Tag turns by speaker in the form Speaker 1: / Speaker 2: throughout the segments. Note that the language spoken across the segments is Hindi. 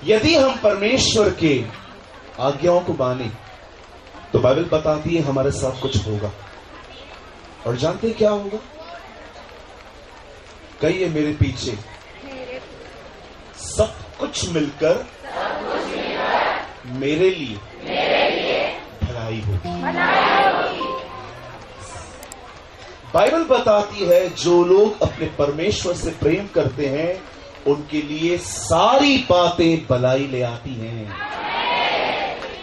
Speaker 1: यदि हम परमेश्वर के आज्ञाओं को माने तो बाइबल बताती है हमारे साथ कुछ होगा। और जानते हैं क्या होगा? कहिए मेरे पीछे सब कुछ मिलकर मेरे लिए भलाई होगी। बाइबल बताती है जो लोग अपने परमेश्वर से प्रेम करते हैं उनके लिए सारी बातें भलाई ले आती हैं।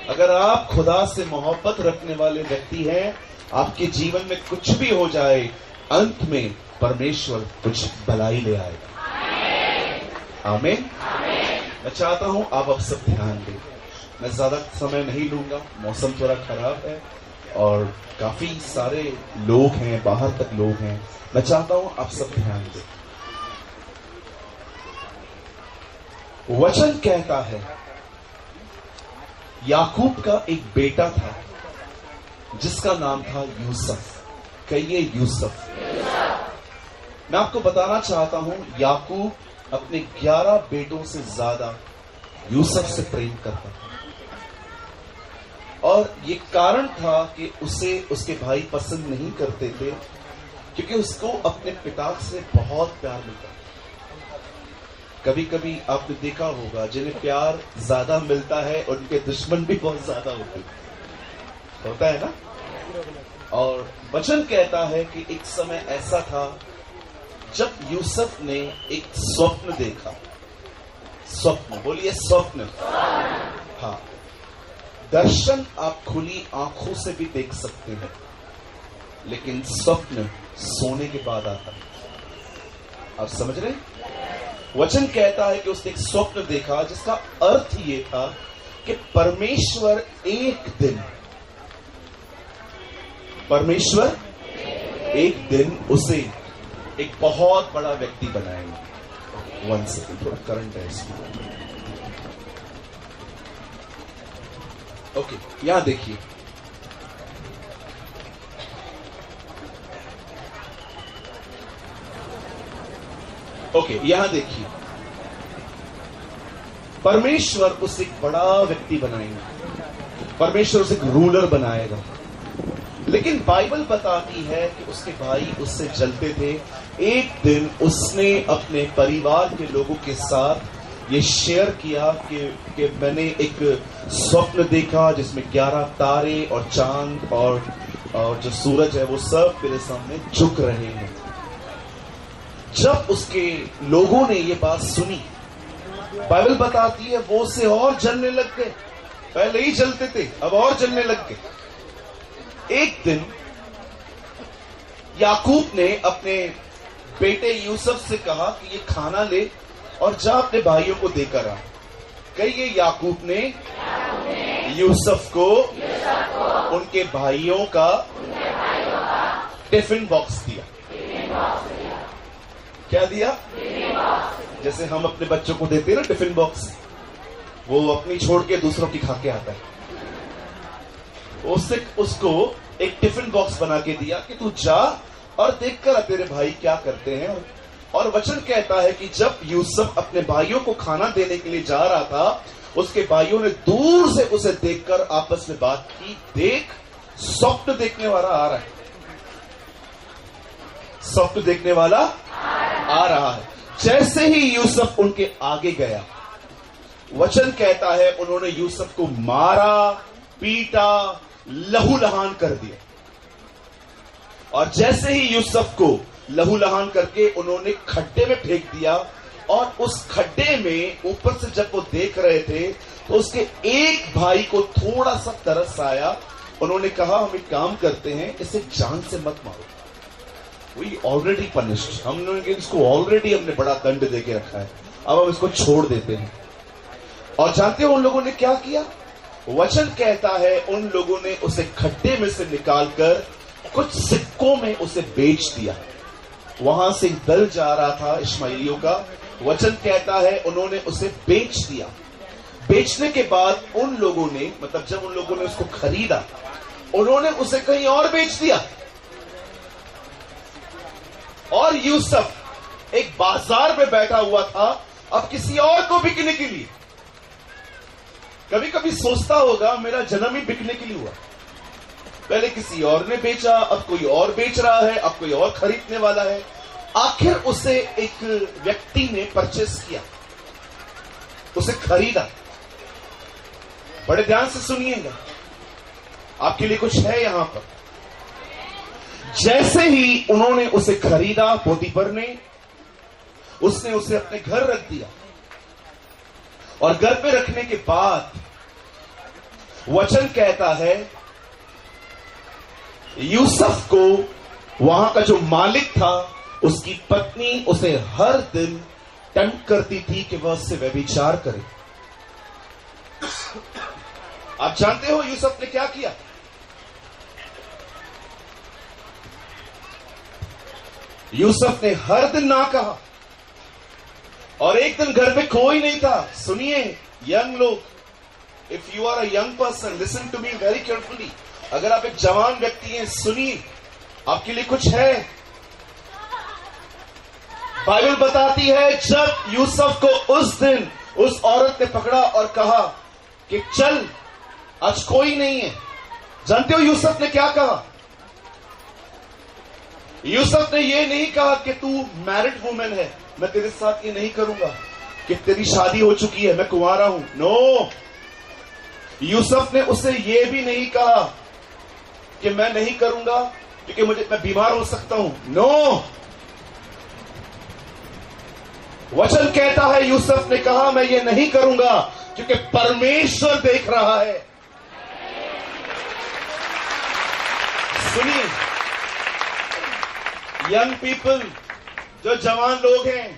Speaker 1: अगर आप खुदा से मोहब्बत रखने वाले व्यक्ति हैं, आपके जीवन में कुछ भी हो जाए, अंत में परमेश्वर कुछ भलाई ले आएगा। आमीन। मैं चाहता हूं आप अब सब ध्यान दें। मैं ज्यादा समय नहीं लूंगा, मौसम थोड़ा खराब है और काफी सारे लोग हैं, बाहर तक लोग हैं। मैं चाहता हूं आप सब ध्यान दें। वचन कहता है याकूब का एक बेटा था जिसका नाम था यूसुफ। कहिए यूसुफ। मैं आपको बताना चाहता हूं याकूब अपने 11 बेटों से ज्यादा यूसुफ से प्रेम करता था और ये कारण था कि उसे उसके भाई पसंद नहीं करते थे क्योंकि उसको अपने पिता से बहुत प्यार मिलता था। कभी कभी आपने देखा होगा जिन्हें प्यार ज्यादा मिलता है उनके दुश्मन भी बहुत ज्यादा होता है ना। और वचन कहता है कि एक समय ऐसा था जब यूसुफ ने एक स्वप्न देखा। स्वप्न बोलिए, स्वप्न। हाँ, दर्शन आप खुली आंखों से भी देख सकते हैं, लेकिन स्वप्न सोने के बाद आता है। आप समझ रहे? वचन कहता है कि उसने एक स्वप्न देखा जिसका अर्थ ये था कि परमेश्वर एक दिन उसे एक बहुत बड़ा व्यक्ति बनाएंगे। 1 सेकंड, थोड़ा करंट है इसमें। ओके, यहां देखिए। ओके, यहां देखिए। परमेश्वर उसे एक बड़ा व्यक्ति बनाएंगे, परमेश्वर उसे एक रूलर बनाएगा। लेकिन बाइबल बताती है कि उसके भाई उससे जलते थे। एक दिन उसने अपने परिवार के लोगों के साथ ये शेयर किया कि मैंने एक स्वप्न देखा जिसमें 11 तारे और चांद और जो सूरज है वो सब मेरे सामने झुक रहे हैं। जब उसके लोगों ने ये बात सुनी, बाइबल बताती है वो उससे और जलने लग गए। पहले ही जलते थे, अब और जलने लग गए। एक दिन याकूब ने अपने बेटे यूसुफ से कहा कि ये खाना ले और जा अपने भाइयों को देकर आ। कहिए, याकूब ने यूसुफ को उनके भाइयों का टिफिन बॉक्स दिया। क्या दिया? जैसे हम अपने बच्चों को देते हैं ना टिफिन बॉक्स, वो अपनी छोड़ के दूसरों की खा के आता है। उसको एक टिफिन बॉक्स बना के दिया कि तू जा और देख कर तेरे भाई क्या करते हैं। और वचन कहता है कि जब यूसुफ अपने भाइयों को खाना देने के लिए जा रहा था, उसके भाइयों ने दूर से उसे देखकर आपस में बात की, देख स्वप्न देखने वाला आ रहा है, स्वप्न देखने वाला आ रहा है। जैसे ही यूसुफ उनके आगे गया, वचन कहता है उन्होंने यूसुफ को मारा, पीटा, लहूलुहान कर दिया। और जैसे ही यूसुफ को लहूलुहान करके उन्होंने खड्डे में फेंक दिया, और उस खड्डे में ऊपर से जब वो देख रहे थे तो उसके एक भाई को थोड़ा सा तरस आया। उन्होंने कहा हम एक काम करते हैं, इसे जान से मत मारो, वी ऑलरेडी पनिश्ड, हम लोग इसको ऑलरेडी हमने बड़ा दंड देके रखा है, अब हम इसको छोड़ देते हैं। और जानते हो उन लोगों ने क्या किया? वचन कहता है उन लोगों ने उसे खड्डे में से निकालकर कुछ सिक्कों में उसे बेच दिया। वहां से दल जा रहा था इश्माइलियों का, वचन कहता है उन्होंने उसे बेच दिया। बेचने के बाद उन लोगों ने, मतलब जब उन लोगों ने उसको खरीदा, उन्होंने उसे कहीं और बेच दिया। और यूसुफ एक बाजार में बैठा हुआ था अब किसी और को बिकने के लिए। कभी कभी सोचता होगा मेरा जन्म ही बिकने के लिए हुआ। पहले किसी और ने बेचा, अब कोई और बेच रहा है, अब कोई और खरीदने वाला है। आखिर उसे एक व्यक्ति ने परचेस किया, उसे खरीदा। बड़े ध्यान से सुनिएगा, आपके लिए कुछ है यहां पर। जैसे ही उन्होंने उसे खरीदा, पोतीफर ने, उसने उसे अपने घर रख दिया। और घर पे रखने के बाद वचन कहता है यूसुफ को वहां का जो मालिक था, उसकी पत्नी उसे हर दिन टेम्प्ट करती थी कि वह उससे व्यभिचार करे। आप जानते हो यूसुफ ने क्या किया? यूसुफ ने हर दिन ना कहा। और एक दिन घर में कोई नहीं था। सुनिए यंग लोग, if you are a young person, listen to me very carefully. अगर आप एक जवान व्यक्ति हैं, सुनिए, आपके लिए कुछ है। बाइबल बताती है जब यूसुफ को उस दिन उस औरत ने पकड़ा और कहा कि चल, आज कोई नहीं है। जानते हो यूसुफ ने क्या कहा? यूसुफ ने यह नहीं कहा कि तू मैरिड वुमेन है, मैं तेरे साथ ये नहीं करूंगा, कि तेरी शादी हो चुकी है, मैं कुंवारा हूं। नो, यूसुफ ने उसे यह भी नहीं कहा कि मैं नहीं करूंगा क्योंकि मैं बीमार हो सकता हूं। नो, वचन कहता है यूसुफ ने कहा मैं ये नहीं करूंगा क्योंकि परमेश्वर देख रहा है। सुनिए यंग पीपल, जो जवान लोग हैं,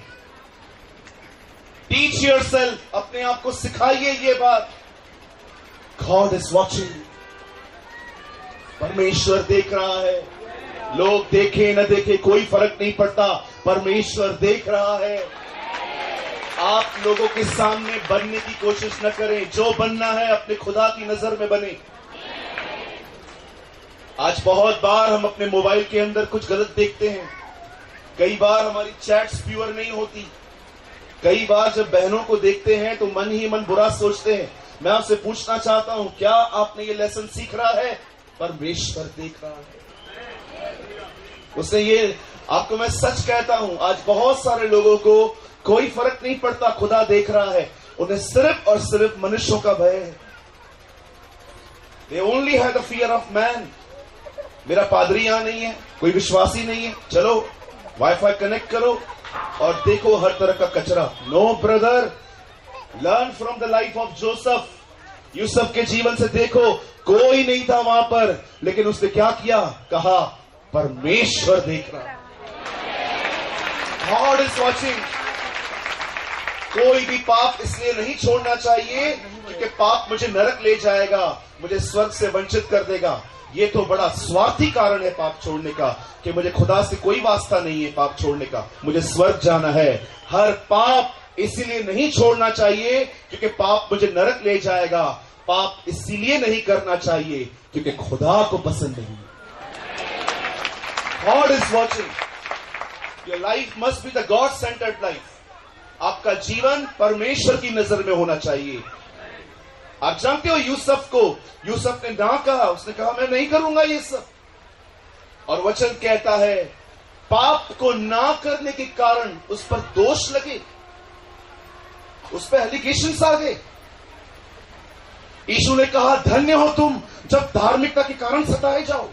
Speaker 1: टीच योरसेल्फ, अपने आप को सिखाइए ये बात, गॉड इज वॉचिंग। परमेश्वर देख रहा है। लोग देखे न देखे कोई फर्क नहीं पड़ता, परमेश्वर देख रहा है। आप लोगों के सामने बनने की कोशिश न करें, जो बनना है अपने खुदा की नजर में बने। आज बहुत बार हम अपने मोबाइल के अंदर कुछ गलत देखते हैं। कई बार हमारी चैट्स प्योर नहीं होती। कई बार जब बहनों को देखते हैं तो मन ही मन बुरा सोचते हैं। मैं आपसे पूछना चाहता हूं, क्या आपने ये लेसन सीख रहा है? परमेश्वर देख रहा है। उसने ये, आपको मैं सच कहता हूं, आज बहुत सारे लोगों को कोई फर्क नहीं पड़ता, खुदा देख रहा है। उन्हें सिर्फ और सिर्फ मनुष्यों का भय है। They only have the fear of man। मेरा पादरी यहां नहीं है, कोई विश्वासी नहीं है, चलो वाईफाई कनेक्ट करो और देखो हर तरह का कचरा। No brother, learn from the life of Joseph. Yusuf के जीवन से देखो, कोई नहीं था वहां पर, लेकिन उसने क्या किया? कहा परमेश्वर देख रहा है। God is watching. कोई भी पाप इसलिए नहीं छोड़ना चाहिए क्योंकि पाप मुझे नरक ले जाएगा, मुझे स्वर्ग से वंचित कर देगा। ये तो बड़ा स्वार्थी कारण है पाप छोड़ने का, कि मुझे खुदा से कोई वास्ता नहीं है पाप छोड़ने का, मुझे स्वर्ग जाना है। हर पाप इसीलिए नहीं छोड़ना चाहिए क्योंकि पाप मुझे नरक ले जाएगा। पाप इसीलिए नहीं करना चाहिए क्योंकि खुदा को पसंद नहीं। God is watching. Your life must be the God centred life. आपका जीवन परमेश्वर की नजर में होना चाहिए। आप जानते हो यूसुफ को, यूसुफ ने ना कहा, उसने कहा मैं नहीं करूंगा ये सब। और वचन कहता है पाप को ना करने के कारण उस पर दोष लगे, उस पर एलिगेशंस आ गए। यीशु ने कहा धन्य हो तुम जब धार्मिकता के कारण सताए जाओ।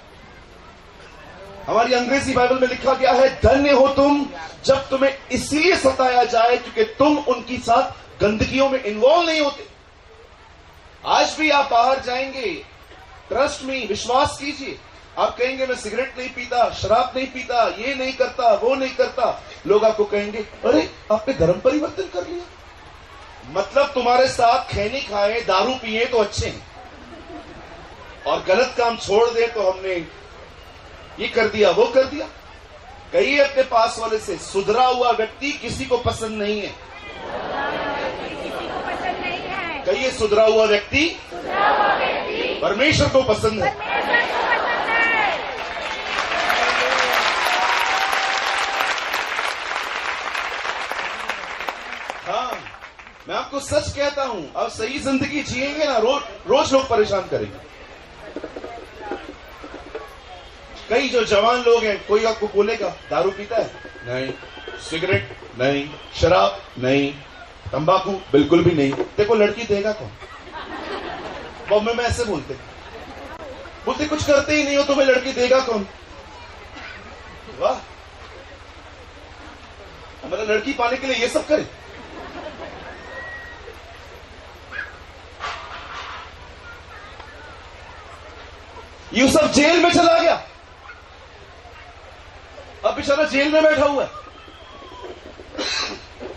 Speaker 1: हमारी अंग्रेजी बाइबल में लिखा गया है धन्य हो तुम जब तुम्हें इसलिए सताया जाए क्योंकि तुम उनके साथ गंदगियों में इन्वॉल्व नहीं होते। आज भी आप बाहर जाएंगे, ट्रस्ट में, विश्वास कीजिए, आप कहेंगे मैं सिगरेट नहीं पीता, शराब नहीं पीता, ये नहीं करता, वो नहीं करता। लोग आपको कहेंगे अरे आपने धर्म परिवर्तन कर लिया। मतलब तुम्हारे साथ खैनी खाए, दारू पिए तो अच्छे हैं, और गलत काम छोड़ दे तो हमने ये कर दिया, वो कर दिया। कहिए अपने पास वाले से, सुधरा हुआ व्यक्ति किसी को पसंद नहीं है। कहिए सुधरा हुआ व्यक्ति परमेश्वर को पसंद है। हाँ, मैं आपको आपको सच कहता हूं, आप सही जिंदगी जिएंगे ना, रोज लोग परेशान करेंगे। कई जो जवान लोग हैं, कोई आपको बोलेगा दारू पीता है? नहीं। सिगरेट? नहीं। शराब? नहीं। तंबाकू? बिल्कुल भी नहीं। देखो लड़की देगा कौन? बॉम्बे में ऐसे बोलते कुछ करते ही नहीं हो, तुम्हें लड़की देगा कौन? वाह, हमारा लड़की पाने के लिए ये सब करे। यूसुफ जेल में चला गया, अब बेचारा जेल में बैठा हुआ है।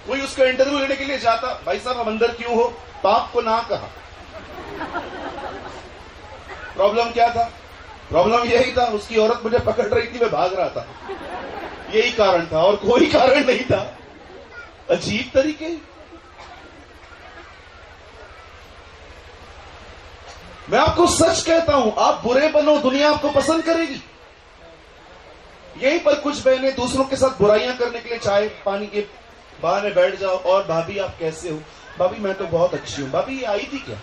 Speaker 1: कोई उसका इंटरव्यू लेने के लिए जाता, भाई साहब हम अंदर क्यों हो? पाप को ना कहा। प्रॉब्लम क्या था? प्रॉब्लम यही था, उसकी औरत मुझे पकड़ रही थी, मैं भाग रहा था। यही कारण था और कोई कारण नहीं था। अजीब तरीके। मैं आपको सच कहता हूं, आप बुरे बनो, दुनिया आपको पसंद करेगी। यहीं पर कुछ बहनें दूसरों के साथ बुराइयां करने के लिए चाय पानी के बहाने बैठ जाओ, और भाभी आप कैसे हो? भाभी मैं तो बहुत अच्छी हूं। भाभी ये आई थी क्या?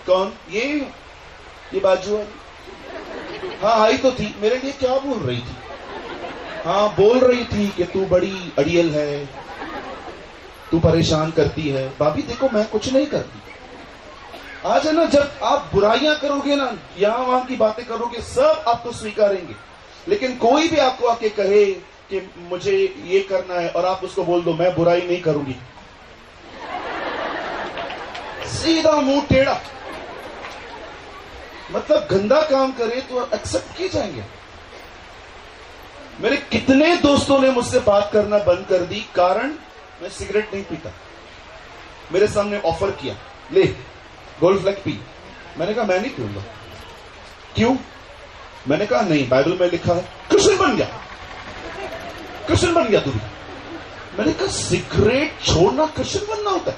Speaker 1: कौन? ये बाजू वाली? हाँ आई तो थी। मेरे लिए क्या बोल रही थी? हाँ बोल रही थी कि तू बड़ी अड़ियल है, तू परेशान करती है। भाभी देखो मैं कुछ नहीं करती। आज है ना, जब आप बुराइयां करोगे ना, यहां वहां की बातें करोगे, सब आपको स्वीकारेंगे। लेकिन कोई भी आपको आके कहे कि मुझे ये करना है और आप उसको बोल दो मैं बुराई नहीं करूंगी, सीधा मुंह टेढ़ा, मतलब गंदा काम करे तो एक्सेप्ट किए जाएंगे। मेरे कितने दोस्तों ने मुझसे बात करना बंद कर दी, कारण मैं सिगरेट नहीं पीता। मेरे सामने ऑफर किया, ले गोल्ड फ्लैग पी। मैंने कहा मैं नहीं पीऊंगा। क्यों? मैंने कहा नहीं, बाइबल में लिखा है। क्रिश्चियन बन गया, क्रिश्चियन बन गया तू भी। मैंने कहा सिगरेट छोड़ना क्रिश्चियन बनना होता है?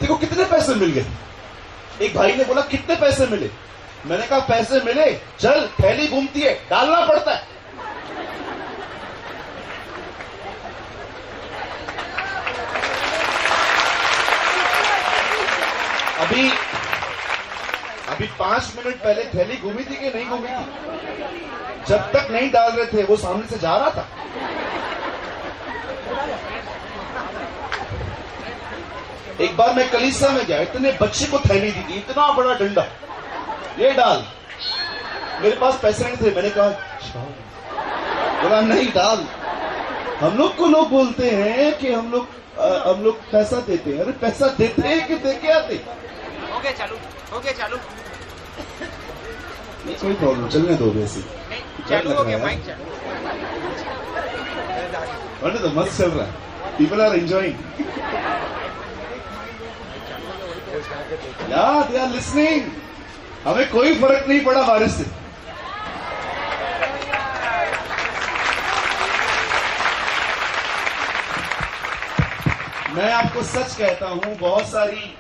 Speaker 1: देखो कितने पैसे मिल गए। एक भाई ने बोला कितने पैसे मिले? मैंने कहा पैसे मिले, चल थैली घूमती है, डालना पड़ता है। अभी 5 मिनट पहले थैली घूमी थी कि नहीं घूमी थी? जब तक नहीं डाल रहे थे वो सामने से जा रहा था। एक बार मैं कलीसिया में गया, इतने बच्चे को थैली दी थी, इतना बड़ा डंडा, ये डाल। मेरे पास पैसे नहीं थे, मैंने कहा बोला नहीं डाल। हम लोग को लोग बोलते हैं कि हम लोग पैसा देते हैं। अरे पैसा देते हैं कि दे के आते?
Speaker 2: हो गया चालू।
Speaker 1: कोई प्रॉब्लम, चलने दो। वैसे
Speaker 2: चालू हो गया माइक चालू।
Speaker 1: वरना तो मस्त चल रहा है, पीपल आर एंजॉइंग, या दे आर लिसनिंग। हमें कोई फर्क नहीं पड़ा बारिश से। मैं आपको सच कहता हूं, बहुत सारी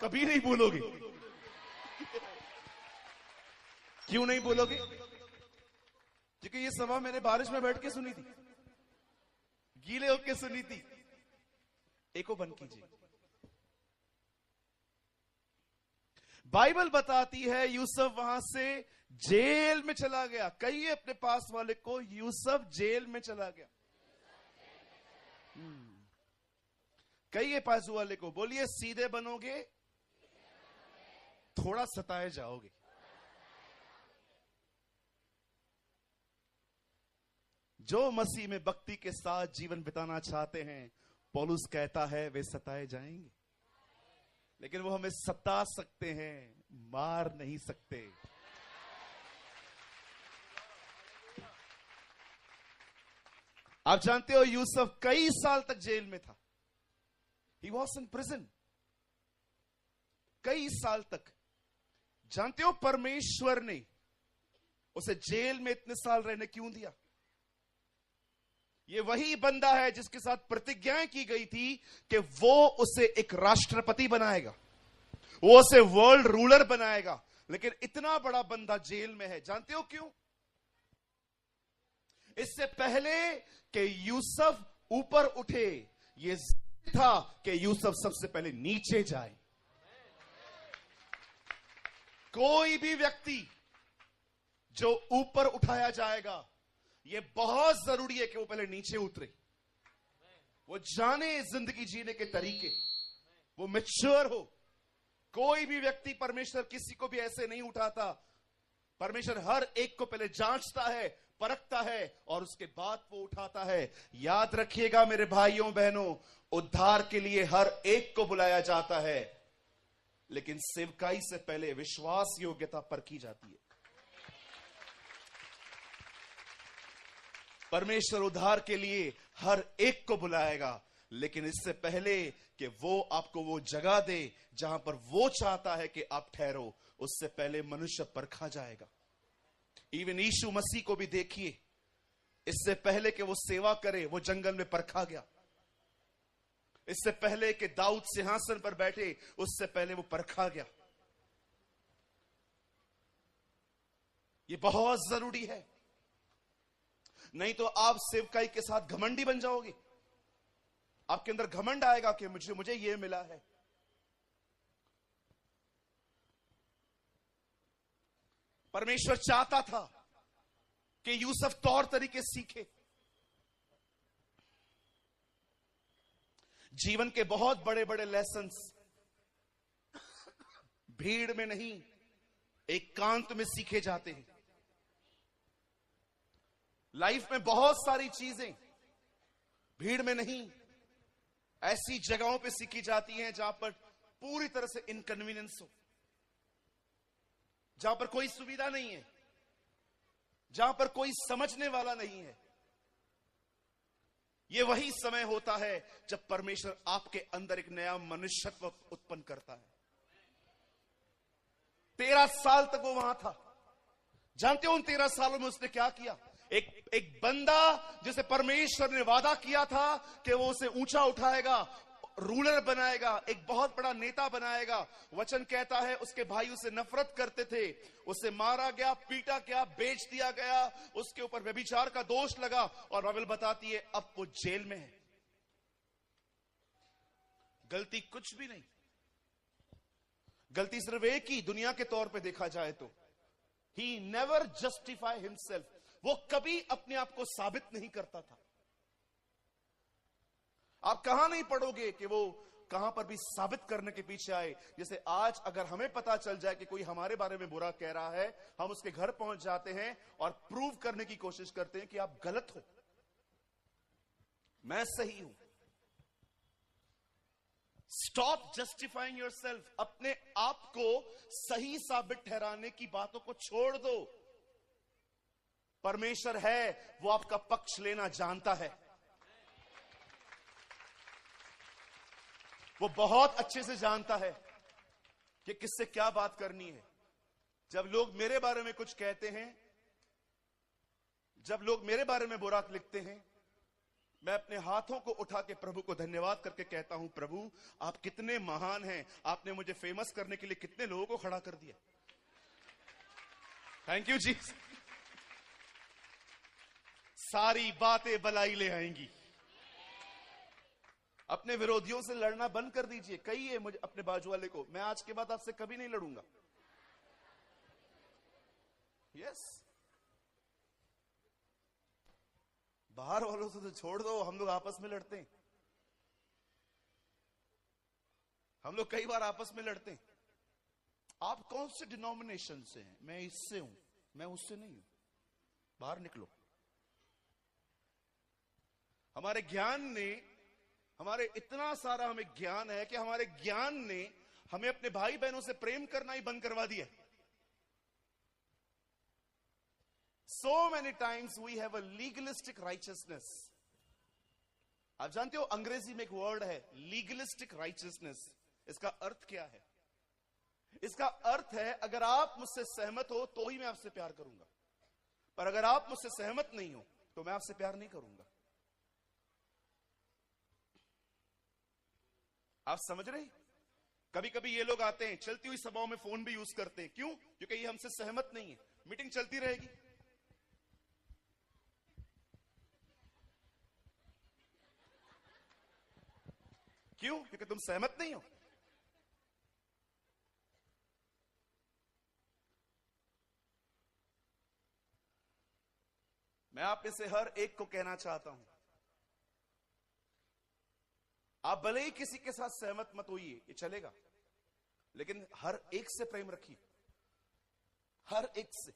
Speaker 1: कभी नहीं बोलोगे। क्यों नहीं बोलोगे? क्योंकि ये सभा मैंने बारिश में बैठ के सुनी थी, गीले होके सुनी थी। एको बंद कीजिए। बाइबल बताती है यूसुफ वहां से जेल में चला गया। कहिए अपने पास वाले को, यूसुफ जेल में चला गया। कहिए पास वाले को, बोलिए सीधे बनोगे, थोड़ा सताए जाओगे। जो मसीह में भक्ति के साथ जीवन बिताना चाहते हैं, पौलुस कहता है वे सताए जाएंगे, लेकिन वो हमें सता सकते हैं, मार नहीं सकते। आप जानते हो यूसुफ कई साल तक जेल में था। ही वॉज इन प्रिजन कई साल तक। जानते हो परमेश्वर ने उसे जेल में इतने साल रहने क्यों दिया? ये वही बंदा है जिसके साथ प्रतिज्ञाएं की गई थी कि वो उसे एक राष्ट्रपति बनाएगा, वो उसे वर्ल्ड रूलर बनाएगा। लेकिन इतना बड़ा बंदा जेल में है। जानते हो क्यों? इससे पहले कि यूसुफ ऊपर उठे, यह था कि यूसुफ सबसे पहले नीचे जाए। कोई भी व्यक्ति जो ऊपर उठाया जाएगा, यह बहुत जरूरी है कि वो पहले नीचे उतरे, वो जाने जिंदगी जीने के तरीके, वो मैच्योर हो। कोई भी व्यक्ति, परमेश्वर किसी को भी ऐसे नहीं उठाता। परमेश्वर हर एक को पहले जांचता है, परखता है और उसके बाद वो उठाता है। याद रखिएगा मेरे भाइयों बहनों, उद्धार के लिए हर एक को बुलाया जाता है, लेकिन सेवकाई से पहले विश्वास योग्यता परखी जाती है। परमेश्वर उद्धार के लिए हर एक को बुलाएगा, लेकिन इससे पहले कि वो आपको वो जगह दे जहां पर वो चाहता है कि आप ठहरो, उससे पहले मनुष्य परखा जाएगा। इवन यीशु मसीह को भी देखिए, इससे पहले कि वो सेवा करे, वो जंगल में परखा गया। इससे पहले कि दाऊद सिंहासन पर बैठे, उससे पहले वो परखा गया। ये बहुत जरूरी है, नहीं तो आप सेवकाई के साथ घमंडी बन जाओगे। आपके अंदर घमंड आएगा कि मुझे ये मिला है। परमेश्वर चाहता था कि यूसुफ तौर तरीके सीखे। जीवन के बहुत बड़े बड़े लेसन्स भीड़ में नहीं, एकांत में सीखे जाते हैं। लाइफ में बहुत सारी चीजें भीड़ में नहीं, ऐसी जगहों पे सीखी जाती हैं जहां पर पूरी तरह से इनकन्वीनियंस हो, जहां पर कोई सुविधा नहीं है, जहां पर कोई समझने वाला नहीं है। यह वही समय होता है जब परमेश्वर आपके अंदर एक नया मनुष्यत्व उत्पन्न करता है। 13 साल तक वो वहां था। जानते हो उन 13 सालों में उसने क्या किया? एक बंदा जिसे परमेश्वर ने वादा किया था कि वो उसे ऊंचा उठाएगा, रूलर बनाएगा, एक बहुत बड़ा नेता बनाएगा। वचन कहता है उसके भाई उसे नफरत करते थे, उसे मारा गया, पीटा गया, बेच दिया गया, उसके ऊपर व्यभिचार का दोष लगा और बाइबल बताती है अब वो जेल में है। गलती कुछ भी नहीं, गलती सिर्फ एक ही, दुनिया के तौर पे देखा जाए तो ही नेवर जस्टिफाई हिमसेल्फ। वो कभी अपने आप को साबित नहीं करता था। आप कहां नहीं पढ़ोगे कि वो कहां पर भी साबित करने के पीछे आए। जैसे आज अगर हमें पता चल जाए कि कोई हमारे बारे में बुरा कह रहा है, हम उसके घर पहुंच जाते हैं और प्रूव करने की कोशिश करते हैं कि आप गलत हो, मैं सही हूं। Stop justifying yourself. अपने आप को सही साबित ठहराने की बातों को छोड़ दो। परमेश्वर है, वो आपका पक्ष लेना जानता है। वो बहुत अच्छे से जानता है कि किससे क्या बात करनी है। जब लोग मेरे बारे में कुछ कहते हैं, जब लोग मेरे बारे में बुरा लिखते हैं, मैं अपने हाथों को उठा के प्रभु को धन्यवाद करके कहता हूं, प्रभु आप कितने महान हैं, आपने मुझे फेमस करने के लिए कितने लोगों को खड़ा कर दिया। थैंक यू जी। सारी बातें भलाई ले आएंगी। अपने विरोधियों से लड़ना बंद कर दीजिए। कहिए मुझे, अपने बाजू वाले को, मैं आज के बाद आपसे कभी नहीं लड़ूंगा। यस, बाहर वालों से तो छोड़ दो, हम लोग आपस में लड़ते हैं। हम लोग कई बार आपस में लड़ते हैं। आप कौन से डिनोमिनेशन से हैं? मैं इससे हूं, मैं उससे नहीं हूं, बाहर निकलो। हमारे ज्ञान ने, हमारे इतना सारा हमें ज्ञान है कि हमारे ज्ञान ने हमें अपने भाई बहनों से प्रेम करना ही बंद करवा दिया। So many times we have a legalistic righteousness. आप जानते हो अंग्रेजी में एक वर्ड है legalistic righteousness। इसका अर्थ क्या है? इसका अर्थ है अगर आप मुझसे सहमत हो तो ही मैं आपसे प्यार करूंगा, पर अगर आप मुझसे सहमत नहीं हो तो मैं आपसे प्यार नहीं करूंगा। आप समझ रहे? कभी कभी ये लोग आते हैं, चलती हुई सभाओं में फोन भी यूज करते हैं। क्यों? क्योंकि ये हमसे सहमत नहीं है। मीटिंग चलती रहेगी, क्यों? क्योंकि तुम सहमत नहीं हो। मैं आप में से हर एक को कहना चाहता हूं, आप भले ही किसी के साथ सहमत मत होइए, ये चलेगा, लेकिन हर एक से प्रेम रखिए, हर एक से,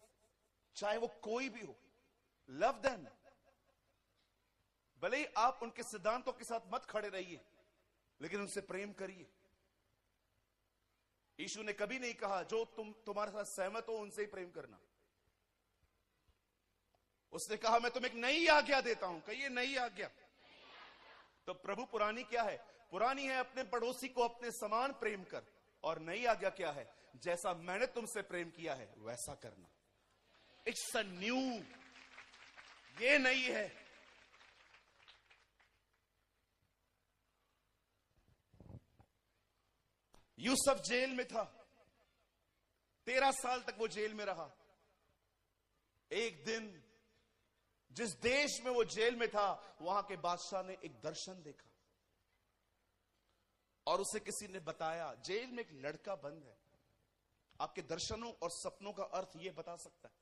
Speaker 1: चाहे वो कोई भी हो। Love them. भले ही आप उनके सिद्धांतों के साथ मत खड़े रहिए, लेकिन उनसे प्रेम करिए। यीशु ने कभी नहीं कहा जो तुम्हारे साथ सहमत हो उनसे ही प्रेम करना। उसने कहा मैं तुम्हें एक नई आज्ञा देता हूं। कहिए नई आज्ञा। तो प्रभु पुरानी क्या है? पुरानी है अपने पड़ोसी को अपने समान प्रेम कर, और नई आज्ञा क्या है? जैसा मैंने तुमसे प्रेम किया है वैसा करना। इट्स अ न्यू, ये नई है। यूसुफ जेल में था, 13 साल तक वो जेल में रहा। एक दिन जिस देश में वो जेल में था, वहां के बादशाह ने एक दर्शन देखा और उसे किसी ने बताया। जेल में एक लड़का बंद है, आपके दर्शनों और सपनों का अर्थ यह बता सकता है।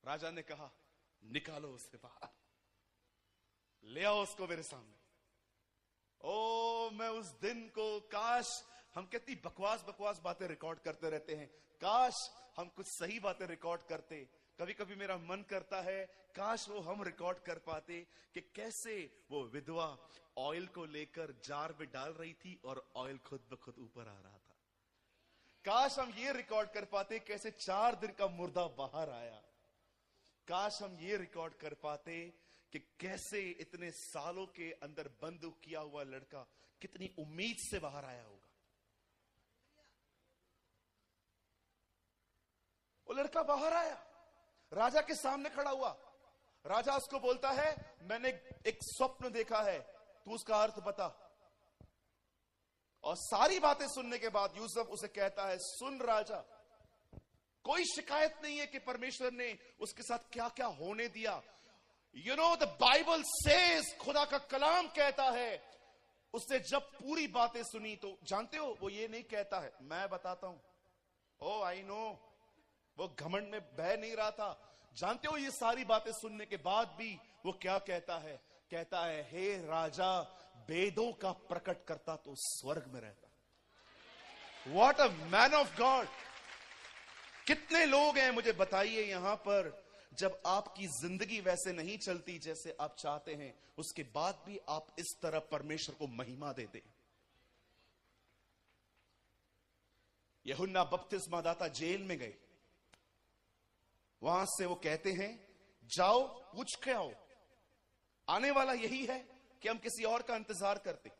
Speaker 1: राजा ने कहा निकालो उसे बाहर, ले आओ उसको मेरे सामने। ओ मैं उस दिन को, काश हम कितनी बकवास बकवास बातें रिकॉर्ड करते रहते हैं, काश हम कुछ सही बातें रिकॉर्ड करते। कभी कभी मेरा मन करता है काश वो हम रिकॉर्ड कर पाते कि कैसे वो विधवा ऑयल को लेकर जार में डाल रही थी और ऑयल खुद ब खुद ऊपर आ रहा था। काश हम ये रिकॉर्ड कर पाते कैसे 4 दिन का मुर्दा बाहर आया। काश हम ये रिकॉर्ड कर पाते कि कैसे इतने सालों के अंदर बंद किया हुआ लड़का कितनी उम्मीद से बाहर आया होगा। वो लड़का बाहर आया, राजा के सामने खड़ा हुआ। राजा उसको बोलता है मैंने एक स्वप्न देखा है, तू उसका अर्थ बता। और सारी बातें सुनने के बाद यूसुफ उसे कहता है सुन राजा, कोई शिकायत नहीं है कि परमेश्वर ने उसके साथ क्या क्या होने दिया। You know the Bible says, खुदा का कलाम कहता है, उसने जब पूरी बातें सुनी तो जानते हो वो ये नहीं कहता है मैं बताता हूं, ओ आई नो, वो घमंड में बह नहीं रहा था। जानते हो ये सारी बातें सुनने के बाद भी वो क्या कहता है? कहता है हे राजा, वेदों का प्रकट करता तो स्वर्ग में रहता। What a man of God. कितने लोग हैं मुझे बताइए यहां पर, जब आपकी जिंदगी वैसे नहीं चलती जैसे आप चाहते हैं, उसके बाद भी आप इस तरह परमेश्वर को महिमा दे दें। यूहन्ना बपतिस्मा दाता जेल में गए, वहां से वो कहते हैं जाओ पूछ के आओ। आने वाला यही है कि हम किसी और का इंतजार करते।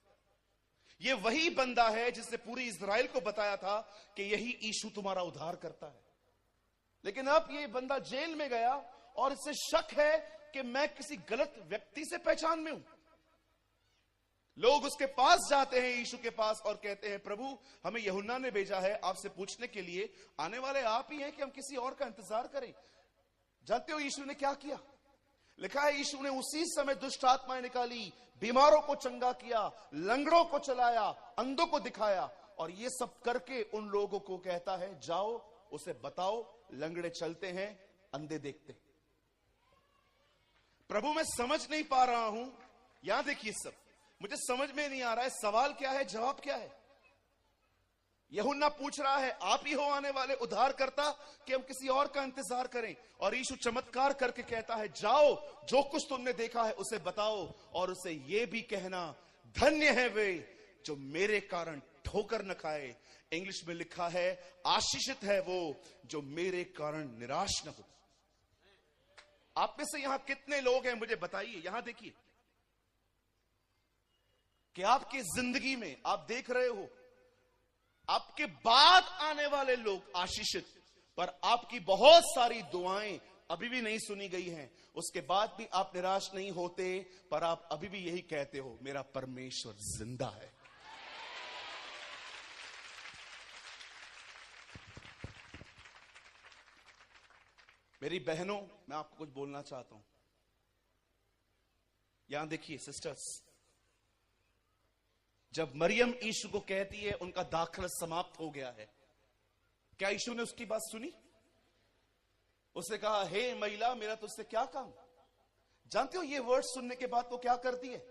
Speaker 1: ये वही बंदा है जिसने पूरी इज़राइल को बताया था कि यही यीशु तुम्हारा उद्धार करता है। लेकिन अब ये बंदा जेल में गया और इससे शक है कि मैं किसी गलत व्यक्ति से पहचान में हूं। लोग उसके पास जाते हैं, यीशु के पास, और कहते हैं प्रभु हमें यूहन्ना ने भेजा है आपसे पूछने के लिए, आने वाले आप ही हैं कि हम किसी और का इंतजार करें। जानते हो यीशु ने क्या किया? लिखा है यीशु ने उसी समय दुष्ट आत्माएं निकाली, बीमारों को चंगा किया, लंगड़ों को चलाया, अंधों को दिखाया, और ये सब करके उन लोगों को कहता है जाओ उसे बताओ, लंगड़े चलते हैं, अंधे देखते। प्रभु मैं समझ नहीं पा रहा हूं, यहां देखिए सब मुझे समझ में नहीं आ रहा है। सवाल क्या है, जवाब क्या है? यूहन्ना पूछ रहा है आप ही हो आने वाले उद्धारकर्ता कि हम किसी और का इंतजार करें? और यीशु चमत्कार करके कहता है जाओ जो कुछ तुमने देखा है उसे बताओ, और उसे यह भी कहना धन्य है वे जो मेरे कारण ठोकर न खाए। इंग्लिश में लिखा है आशीषित है वो जो मेरे कारण निराश न हो। आप में से यहां कितने लोग हैं मुझे बताइए, यहां देखिए कि आपकी जिंदगी में आप देख रहे हो आपके बाद आने वाले लोग आशीषित, पर आपकी बहुत सारी दुआएं अभी भी नहीं सुनी गई हैं। उसके बाद भी आप निराश नहीं होते, पर आप अभी भी यही कहते हो मेरा परमेश्वर जिंदा है। मेरी बहनों, मैं आपको कुछ बोलना चाहता हूं। यहां देखिए सिस्टर्स, जब मरियम यीशु को कहती है उनका दाखिला समाप्त हो गया है, क्या यीशु ने उसकी बात सुनी? उसने कहा, हे महिला, मेरा तुझसे क्या काम? जानते हो ये वर्ड सुनने के बाद वो क्या करती है?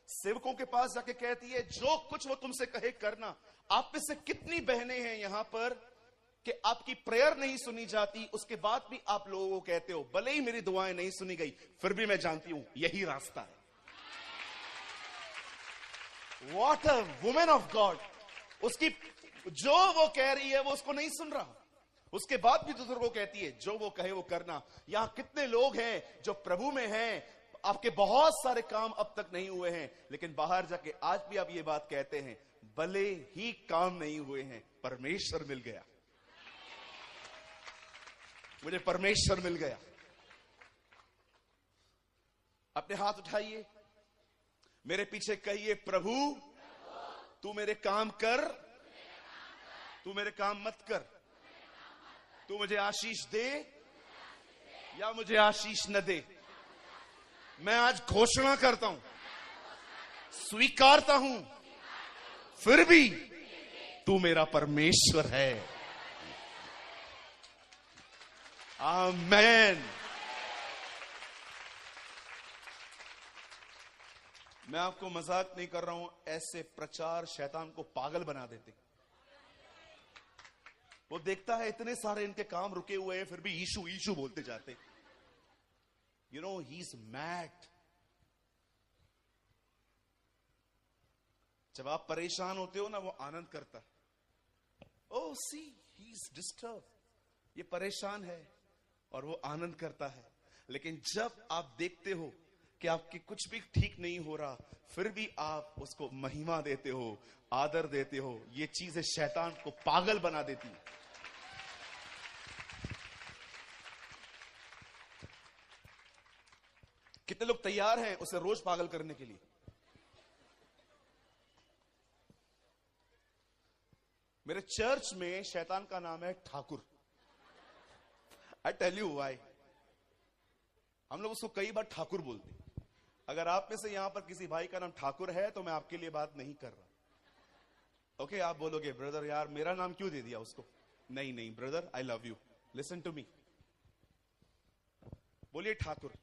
Speaker 1: सेवकों के पास जाके कहती है, जो कुछ वो तुमसे कहे करना। आप में से कितनी बहनें हैं यहां पर कि आपकी प्रेयर नहीं सुनी जाती, उसके बाद भी आप लोगों को कहते हो, भले ही मेरी दुआएं नहीं सुनी गई, फिर भी मैं जानती हूं यही रास्ता है। What a woman of God! उसकी जो वो कह रही है वो उसको नहीं सुन रहा, उसके बाद भी दूसरों को कहती है, जो वो कहे वो करना। यहां कितने लोग हैं जो प्रभु में हैं, आपके बहुत सारे काम अब तक नहीं हुए हैं, लेकिन बाहर जाके आज भी आप ये बात कहते हैं, भले ही काम नहीं हुए हैं, परमेश्वर मिल गया, मुझे परमेश्वर मिल गया। अपने हाथ उठाइए, मेरे पीछे कहिए, प्रभु तू मेरे काम कर, तू मेरे काम मत कर, तू मुझे आशीष दे या मुझे आशीष न दे, मैं आज घोषणा करता हूं, स्वीकारता हूं, फिर भी तू मेरा परमेश्वर है। आमेन। मैं आपको मजाक नहीं कर रहा हूं, ऐसे प्रचार शैतान को पागल बना देते। वो देखता है इतने सारे इनके काम रुके हुए हैं, फिर भी यीशु यीशु बोलते जाते। You know, he is mad. जब आप परेशान होते हो ना, वो आनंद करता है। ओ सी, ही इज डिस्टर्ब, ये परेशान है और वो आनंद करता है। लेकिन जब आप देखते हो कि आपकी कुछ भी ठीक नहीं हो रहा, फिर भी आप उसको महिमा देते हो, आदर देते हो, ये चीजें शैतान को पागल बना देती है। कितने लोग तैयार हैं उसे रोज पागल करने के लिए? मेरे चर्च में शैतान का नाम है Thakur. I tell you why. हम लोग उसको कई बार ठाकुर बोलते हैं। अगर आप में से यहां पर किसी भाई का नाम ठाकुर है तो मैं आपके लिए बात नहीं कर रहा। ओके, आप बोलोगे, ब्रदर यार मेरा नाम क्यों दे दिया उसको? नहीं नहीं brother, I love you, listen to me. बोलिए ठाकुर।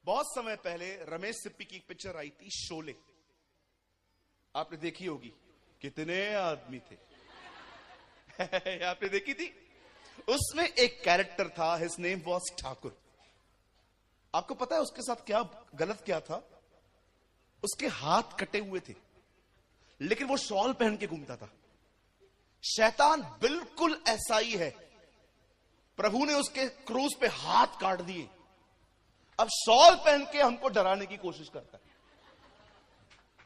Speaker 1: बहुत समय पहले रमेश सिप्पी की एक पिक्चर आई थी, शोले, आपने देखी होगी। कितने आदमी थे आपने देखी थी? उसमें एक कैरेक्टर था, हिज नेम वाज ठाकुर। आपको पता है उसके साथ क्या गलत क्या था? उसके हाथ कटे हुए थे, लेकिन वो शॉल पहन के घूमता था। शैतान बिल्कुल ऐसा ही है। प्रभु ने उसके क्रूस पे हाथ काट दिए, अब शॉल पहन के हमको डराने की कोशिश करता है।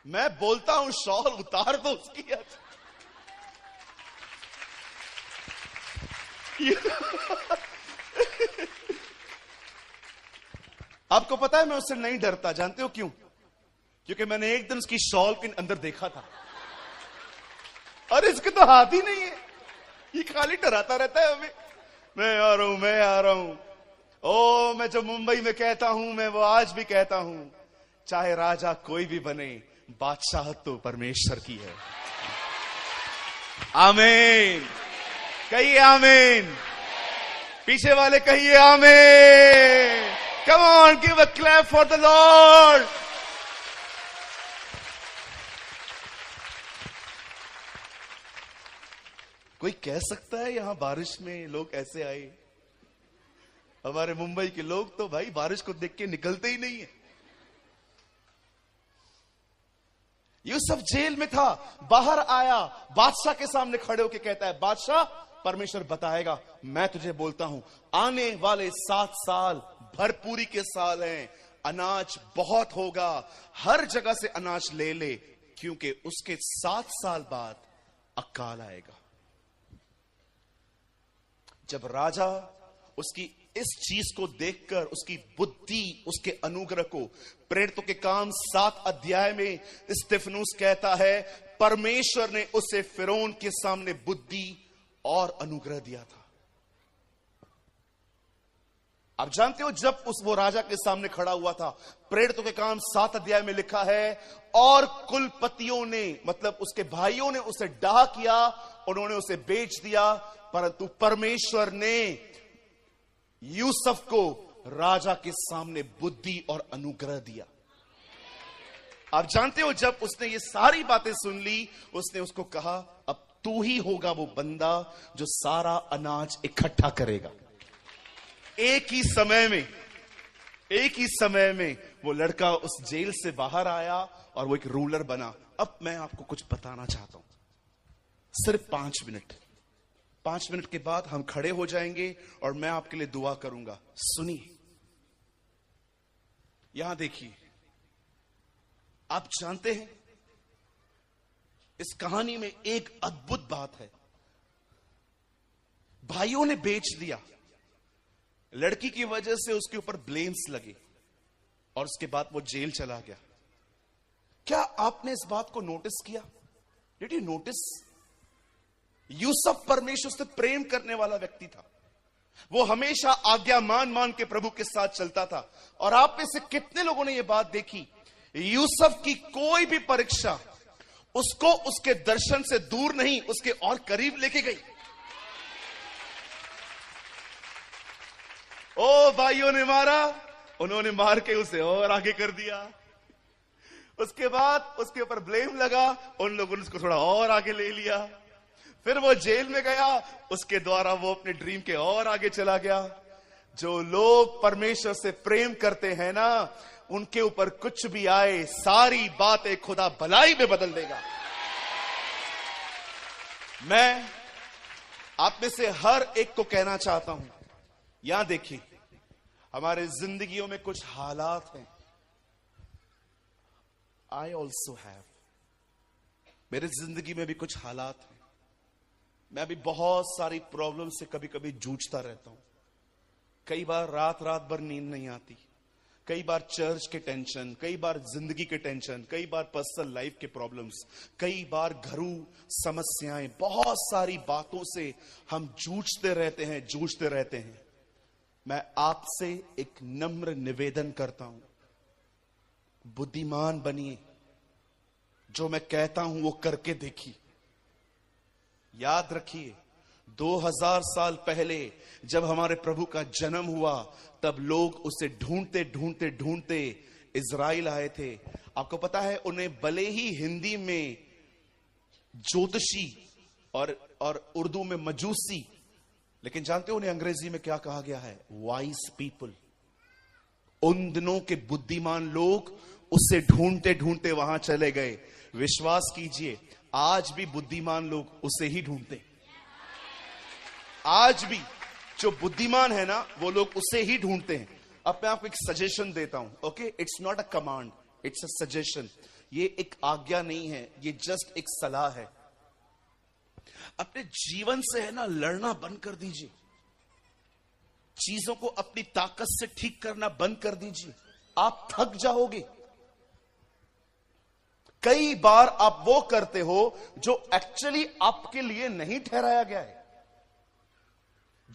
Speaker 1: मैं बोलता हूं, शॉल उतार दो उसकी आज। आपको पता है मैं उससे नहीं डरता, जानते हो क्यों? क्योंकि मैंने एक दिन उसकी शॉल के अंदर देखा था। अरे इसके तो हाथ ही नहीं है, ये खाली डराता रहता है हमें। मैं आ रहा हूं, मैं आ रहा हूं। ओ, मैं जो मुंबई में कहता हूं, मैं वो आज भी कहता हूं, चाहे राजा कोई भी बने, बादशाह तो परमेश्वर की है। आमीन। कहिए आमीन। पीछे वाले कहिए आमीन। Come on, give a clap for the Lord. कोई कह सकता है यहां बारिश में लोग ऐसे आए? हमारे मुंबई के लोग तो भाई बारिश को देख के निकलते ही नहीं है। यूसुफ जेल में था, बाहर आया, बादशाह के सामने खड़े होकर कहता है, बादशाह परमेश्वर बताएगा, मैं तुझे बोलता हूं, आने वाले 7 साल भरपूरी के साल हैं, अनाज बहुत होगा, हर जगह से अनाज ले ले, क्योंकि उसके 7 साल बाद अकाल आएगा। जब राजा उसकी इस चीज को देखकर, उसकी बुद्धि, उसके अनुग्रह को, प्रेरितों के काम 7 अध्याय में स्तिफनुस कहता है, परमेश्वर ने उसे फिरौन के सामने बुद्धि और अनुग्रह दिया था। आप जानते हो जब वो राजा के सामने खड़ा हुआ था, प्रेरितों के काम 7 अध्याय में लिखा है, और कुलपतियों ने, मतलब उसके भाइयों ने उसे डाह किया, उन्होंने उसे बेच दिया, परंतु परमेश्वर ने यूसुफ को राजा के सामने बुद्धि और अनुग्रह दिया। आप जानते हो जब उसने ये सारी बातें सुन ली, उसने उसको कहा, अब तू ही होगा वो बंदा जो सारा अनाज इकट्ठा करेगा। एक ही समय में वो लड़का उस जेल से बाहर आया और वो एक रूलर बना। अब मैं आपको कुछ बताना चाहता हूं, सिर्फ 5 मिनट। 5 मिनट के बाद हम खड़े हो जाएंगे और मैं आपके लिए दुआ करूंगा। सुनिए, यहां देखिए, आप जानते हैं इस कहानी में एक अद्भुत बात है। भाइयों ने बेच दिया, लड़की की वजह से उसके ऊपर ब्लेम्स लगे और उसके बाद वो जेल चला गया। क्या आपने इस बात को नोटिस किया? Did you notice? यूसुफ परमेश्वर से प्रेम करने वाला व्यक्ति था। वो हमेशा आज्ञा मान के प्रभु के साथ चलता था। और आप में से कितने लोगों ने यह बात देखी, यूसुफ की कोई भी परीक्षा उसको उसके दर्शन से दूर नहीं, उसके और करीब लेके गई। ओ भाइयों ने मारा, उन्होंने मार के उसे और आगे कर दिया। उसके बाद उसके ऊपर ब्लेम लगा, उन लोगों ने उसको थोड़ा और आगे ले लिया। फिर वो जेल में गया, उसके द्वारा वो अपने ड्रीम के और आगे चला गया। जो लोग परमेश्वर से प्रेम करते हैं ना, उनके ऊपर कुछ भी आए, सारी बातें खुदा भलाई में बदल देगा। मैं आप में से हर एक को कहना चाहता हूं, यहां देखिए, हमारे जिंदगियों में कुछ हालात हैं। आई ऑल्सो हैव, मेरे जिंदगी में भी कुछ हालात हैं। मैं भी बहुत सारी प्रॉब्लम से कभी कभी जूझता रहता हूं। कई बार रात भर नींद नहीं आती, कई बार चर्च के टेंशन, कई बार जिंदगी के टेंशन, कई बार पर्सनल लाइफ के प्रॉब्लम्स, कई बार घरू समस्याएं, बहुत सारी बातों से हम जूझते रहते हैं। मैं आपसे एक नम्र निवेदन करता हूं, बुद्धिमान बनिए, जो मैं कहता हूं वो करके देखिए। याद रखिए, 2000 साल पहले जब हमारे प्रभु का जन्म हुआ, तब लोग उसे ढूंढते इजराइल आए थे। आपको पता है, उन्हें भले ही हिंदी में ज्योतिषी और उर्दू में मजूसी, लेकिन जानते हो उन्हें अंग्रेजी में क्या कहा गया है? Wise people. उन दिनों के बुद्धिमान लोग उसे ढूंढते वहां चले गए। विश्वास कीजिए, आज भी बुद्धिमान लोग उसे ही ढूंढते। आज भी जो बुद्धिमान है ना, वो लोग उसे ही ढूंढते हैं। अब मैं आपको एक सजेशन देता हूं, okay? It's not a command, it's a suggestion. ये एक आज्ञा नहीं है, ये जस्ट एक सलाह है। अपने जीवन से है ना लड़ना बंद कर दीजिए। चीजों को अपनी ताकत से ठीक करना बंद कर दीजिए, आप थक जाओगे। कई बार आप वो करते हो जो एक्चुअली आपके लिए नहीं ठहराया गया है।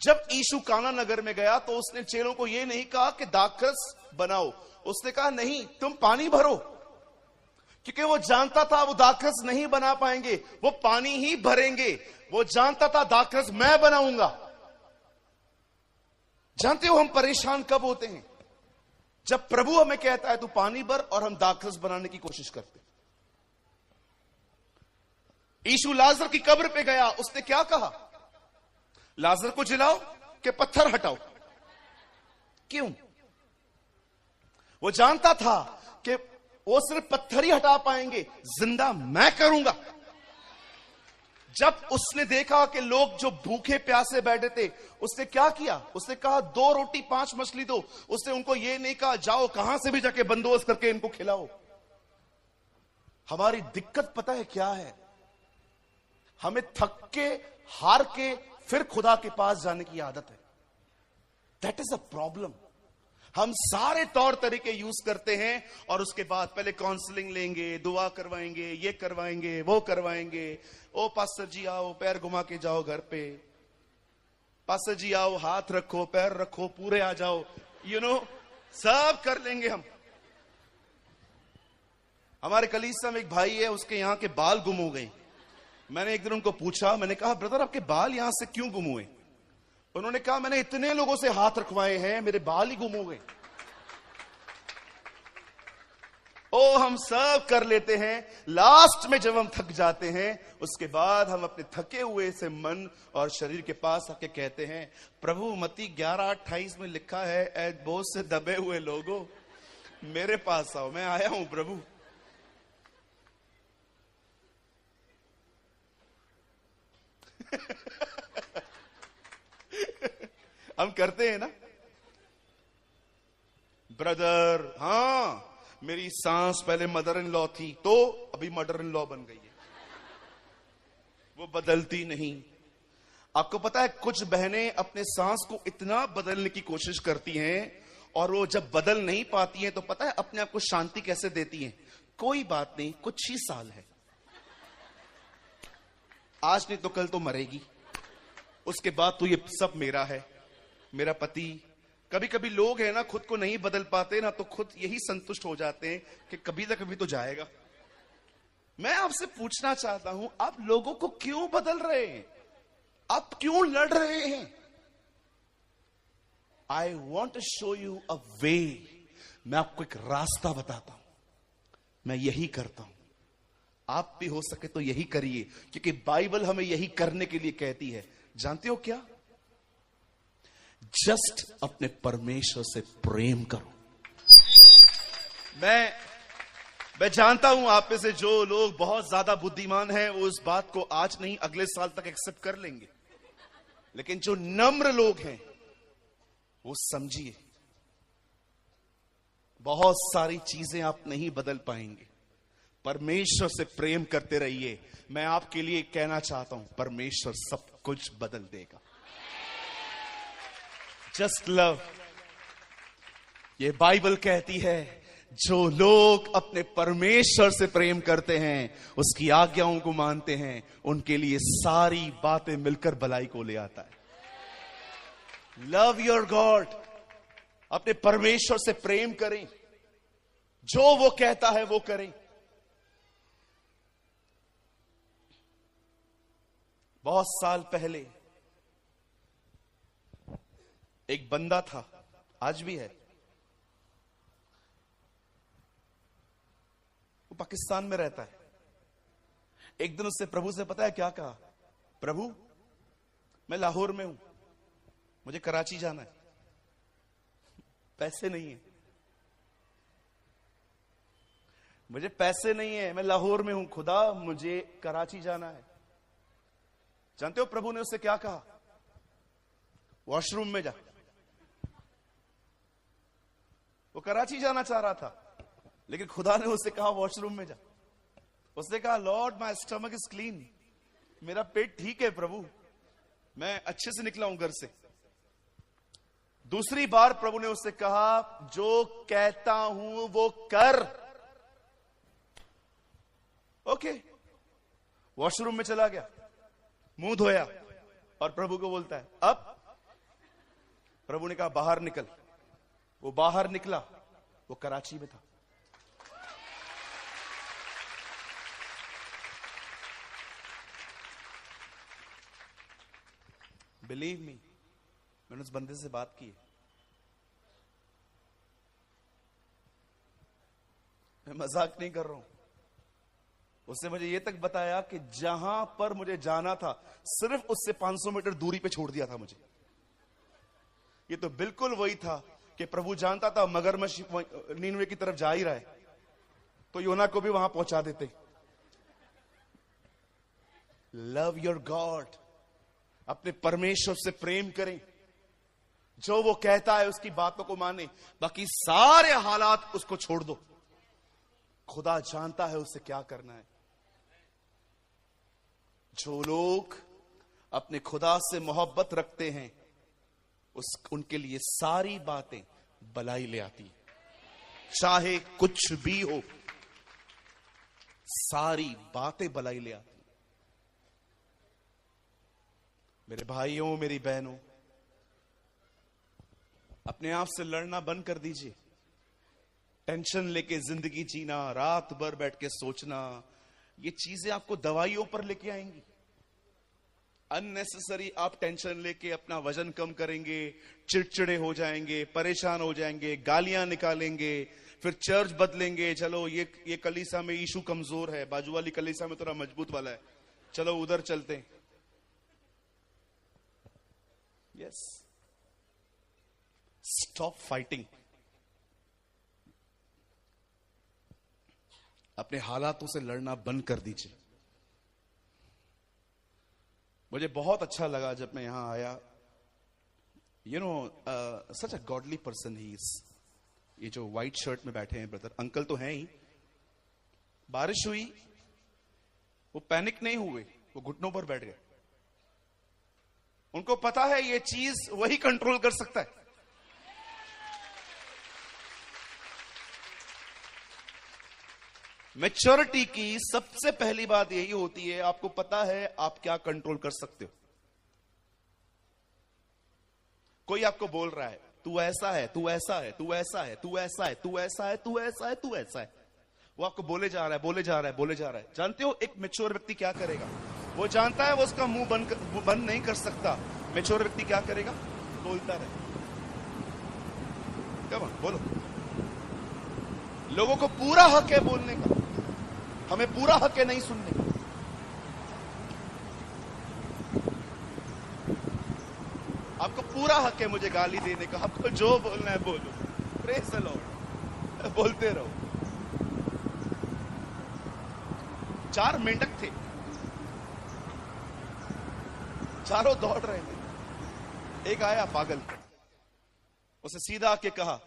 Speaker 1: जब यीशु काना नगर में गया तो उसने चेलों को यह नहीं कहा कि दाखरस बनाओ, उसने कहा नहीं, तुम पानी भरो, क्योंकि वो जानता था वो दाखरस नहीं बना पाएंगे, वो पानी ही भरेंगे। वो जानता था दाखरस मैं बनाऊंगा। जानते हो हम परेशान कब होते हैं? जब प्रभु हमें कहता है तू पानी भर, और हम दाखरस बनाने की कोशिश करते। यीशु लाजर की कब्र पे गया, उसने क्या कहा? लाजर को जिलाओ कि पत्थर हटाओ। क्यों? वो जानता था कि वो सिर्फ पत्थर ही हटा पाएंगे, जिंदा मैं करूंगा। जब उसने देखा कि लोग जो भूखे प्यासे बैठे थे, उसने क्या किया? उसने कहा 2 रोटी 5 मछली दो। उसने उनको ये नहीं कहा जाओ कहां से भी जाके बंदोबस्त करके इनको खिलाओ। हमारी दिक्कत पता है क्या है? हमें थक के, हार के फिर खुदा के पास जाने की आदत है। That is a problem. हम सारे तौर तरीके यूज करते हैं और उसके बाद पहले काउंसलिंग लेंगे, दुआ करवाएंगे, ये करवाएंगे, वो करवाएंगे। ओ पास्टर जी आओ, पैर घुमा के जाओ घर पे। पास्टर जी आओ, हाथ रखो, पैर रखो, पूरे आ जाओ, सब कर लेंगे हम। हमारे कलीसिया में एक भाई है, उसके यहां के बाल गुम हो गए। मैंने एक दिन उनको पूछा, मैंने कहा ब्रदर आपके बाल यहां से क्यों गुम हुए? उन्होंने कहा मैंने इतने लोगों से हाथ रखवाए हैं, मेरे बाल ही गुम हो गए। ओ हम सब कर लेते हैं, लास्ट में जब हम थक जाते हैं, उसके बाद हम अपने थके हुए से मन और शरीर के पास आके कहते हैं, प्रभु मत्ती 11:28 में लिखा है, ऐ बोझ से दबे हुए लोगों मेरे पास आओ, मैं आया हूं प्रभु। हम करते हैं ना ब्रदर। हाँ, मेरी सांस पहले मदर इन लॉ थी, तो अभी मदर इन लॉ बन गई है, वो बदलती नहीं। आपको पता है कुछ बहनें अपने सांस को इतना बदलने की कोशिश करती हैं, और वो जब बदल नहीं पाती हैं तो पता है अपने आप को शांति कैसे देती हैं? कोई बात नहीं, कुछ ही साल है, आज नहीं तो कल तो मरेगी, उसके बाद तो ये सब मेरा है, मेरा पति। कभी कभी लोग हैं ना, खुद को नहीं बदल पाते ना, तो खुद यही संतुष्ट हो जाते हैं कि कभी ना कभी तो जाएगा। मैं आपसे पूछना चाहता हूं, आप लोगों को क्यों बदल रहे हैं? आप क्यों लड़ रहे हैं? I want to show you a way. मैं आपको एक रास्ता बताता हूं, मैं यही करता हूं, आप भी हो सके तो यही करिए, क्योंकि बाइबल हमें यही करने के लिए कहती है। जानते हो क्या? जस्ट अपने परमेश्वर से प्रेम करो। मैं जानता हूं आप में से जो लोग बहुत ज्यादा बुद्धिमान हैं, वो इस बात को आज नहीं अगले साल तक एक्सेप्ट कर लेंगे, लेकिन जो नम्र लोग हैं वो समझिए, बहुत सारी चीजें आप नहीं बदल पाएंगे। परमेश्वर से प्रेम करते रहिए। मैं आपके लिए कहना चाहता हूं, परमेश्वर सब कुछ बदल देगा। Just love. ये बाइबल कहती है, जो लोग अपने परमेश्वर से प्रेम करते हैं, उसकी आज्ञाओं को मानते हैं, उनके लिए सारी बातें मिलकर भलाई को ले आता है। Love your God. अपने परमेश्वर से प्रेम करें, जो वो कहता है वो करें। बहुत साल पहले एक बंदा था, आज भी है, वो पाकिस्तान में रहता है। एक दिन उससे प्रभु से पता है क्या कहा? प्रभु मैं लाहौर में हूं, मुझे कराची जाना है, पैसे नहीं है, मुझे पैसे नहीं है, मैं लाहौर में हूं, खुदा मुझे कराची जाना है। जानते हो प्रभु ने उससे क्या कहा? वॉशरूम में जा। वो कराची जाना चाह रहा था, लेकिन खुदा ने उससे कहा वॉशरूम में जा। उसने कहा Lord my stomach is clean, मेरा पेट ठीक है प्रभु, मैं अच्छे से निकला हूं घर से। दूसरी बार प्रभु ने उससे कहा जो कहता हूं वो कर। ओके, वॉशरूम में चला गया, मुंह धोया और प्रभु को बोलता है अब। प्रभु ने कहा बाहर निकल। वो बाहर निकला, वो कराची में था। बिलीव मी, मैंने उस बंदे से बात की है। मैं मजाक नहीं कर रहा हूं। उसने मुझे ये तक बताया कि जहां पर मुझे जाना था, सिर्फ उससे 500 मीटर दूरी पे छोड़ दिया था मुझे। ये तो बिल्कुल वही था कि प्रभु जानता था मगरमच्छ नीनवे की तरफ जा ही रहा है, तो योना को भी वहां पहुंचा देते। Love your God. अपने परमेश्वर से प्रेम करें, जो वो कहता है उसकी बातों को माने, बाकी सारे हालात उसको छोड़ दो। खुदा जानता है उसे क्या करना है। जो लोग अपने खुदा से मोहब्बत रखते हैं, उनके लिए सारी बातें भलाई ले आती है। चाहे कुछ भी हो, सारी बातें भलाई ले आती है। मेरे भाइयों, मेरी बहनों, अपने आप से लड़ना बंद कर दीजिए। टेंशन लेके जिंदगी जीना, रात भर बैठ के सोचना, ये चीजें आपको दवाइयों पर लेके आएंगी। अननेसेसरी आप टेंशन लेके अपना वजन कम करेंगे, चिड़चिड़े हो जाएंगे, परेशान हो जाएंगे, गालियां निकालेंगे, फिर चर्च बदलेंगे। चलो ये कलीसा में यीशु कमजोर है, बाजू वाली कलीसा में थोड़ा मजबूत वाला है, चलो उधर चलते हैं। Yes, stop fighting. अपने हालातों से लड़ना बंद कर दीजिए। मुझे बहुत अच्छा लगा जब मैं यहां आया। You know, such a godly person he is. ये जो व्हाइट शर्ट में बैठे हैं ब्रदर, अंकल तो हैं ही। बारिश हुई, वो पैनिक नहीं हुए, वो घुटनों पर बैठ गए। उनको पता है ये चीज वही कंट्रोल कर सकता है। मैच्योरिटी की सबसे पहली बात यही होती है, आपको पता है आप क्या कंट्रोल कर सकते हो। कोई आपको बोल रहा है तू ऐसा है, तू ऐसा है, तू ऐसा है, तू ऐसा है, तू ऐसा है, तू ऐसा है, तू ऐसा है, वो आपको बोले जा रहा है, बोले जा रहा है, बोले जा रहा है। जानते हो एक मैच्योर व्यक्ति क्या करेगा? वो जानता है वो उसका मुंह बंद नहीं कर सकता। मैच्योर व्यक्ति क्या करेगा? बोलता रहे। कम ऑन, बोलो। लोगों को पूरा हक है बोलने का, हमें पूरा हक है नहीं सुनने का। आपको पूरा हक है मुझे गाली देने का, आपको जो बोलना है बोलो। प्रेज़ द लॉर्ड, बोलते रहो। 4 मेंढक थे, चारों दौड़ रहे थे। एक आया पागल, उसे सीधा आके कहा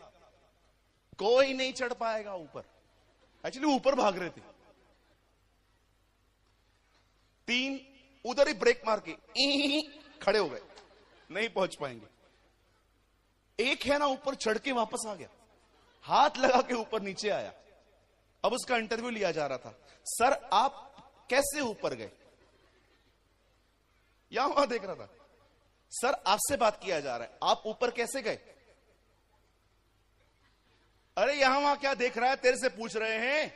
Speaker 1: कोई नहीं चढ़ पाएगा ऊपर। एक्चुअली ऊपर भाग रहे थे। 3 उधर ही ब्रेक मार के खड़े हो गए, नहीं पहुंच पाएंगे। एक है ना ऊपर चढ़ के वापस आ गया, हाथ लगा के ऊपर नीचे आया। अब उसका इंटरव्यू लिया जा रहा था। सर आप कैसे ऊपर गए? यहां वहां देख रहा था। सर आपसे बात किया जा रहा है, आप ऊपर कैसे गए? अरे यहां वहां क्या देख रहा है, तेरे से पूछ रहे हैं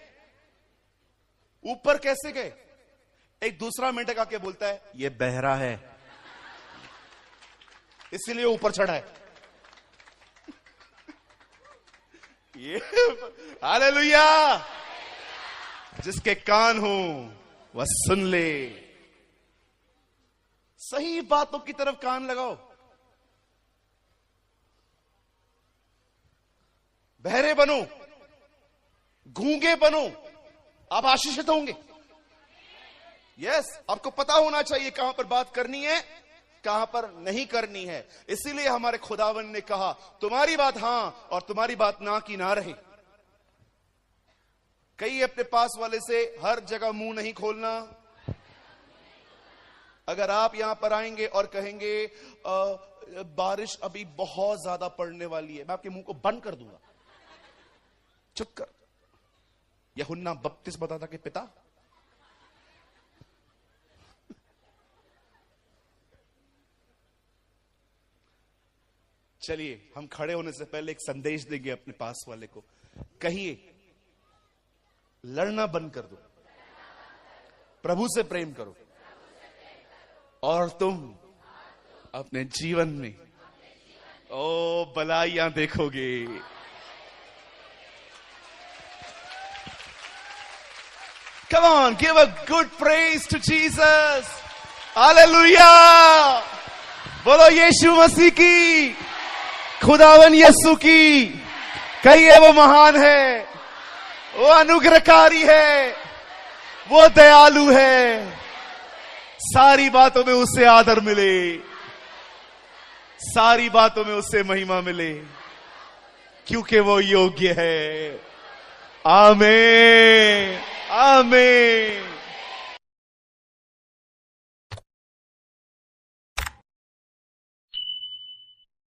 Speaker 1: ऊपर कैसे गए। एक दूसरा मेंढक आके बोलता है ये बहरा है इसीलिए ऊपर चढ़ा है। ये हालेलुया। जिसके कान हो वह सुन ले। सही बातों की तरफ कान लगाओ। बहरे बनो, गूंगे बनो, आप आशीषित होंगे। यस, आपको पता होना चाहिए कहां पर बात करनी है, कहां पर नहीं करनी है। इसीलिए हमारे खुदावन ने कहा तुम्हारी बात हां और तुम्हारी बात ना की ना रहे। कई अपने पास वाले से हर जगह मुंह नहीं खोलना। अगर आप यहां पर आएंगे और कहेंगे बारिश अभी बहुत ज्यादा पड़ने वाली है, मैं आपके मुंह को बंद कर दूंगा। चुप कर। यूहन्ना 32 बताता कि पिता चलिए हम खड़े होने से पहले एक संदेश देंगे अपने पास वाले को। कहिए लड़ना बंद कर दो, प्रभु से प्रेम करो और तुम अपने जीवन में ओ भलाइयां देखोगे। Come on, give a good praise to Jesus. Hallelujah. बोलो यीशु मसीह की, खुदावन यीशु की। कहिए वो महान है, वो अनुग्रहकारी है, वो दयालु है। सारी बातों में उससे आदर मिले, सारी बातों में उससे महिमा मिले, क्योंकि वो योग्य है। आमीन, आमीन।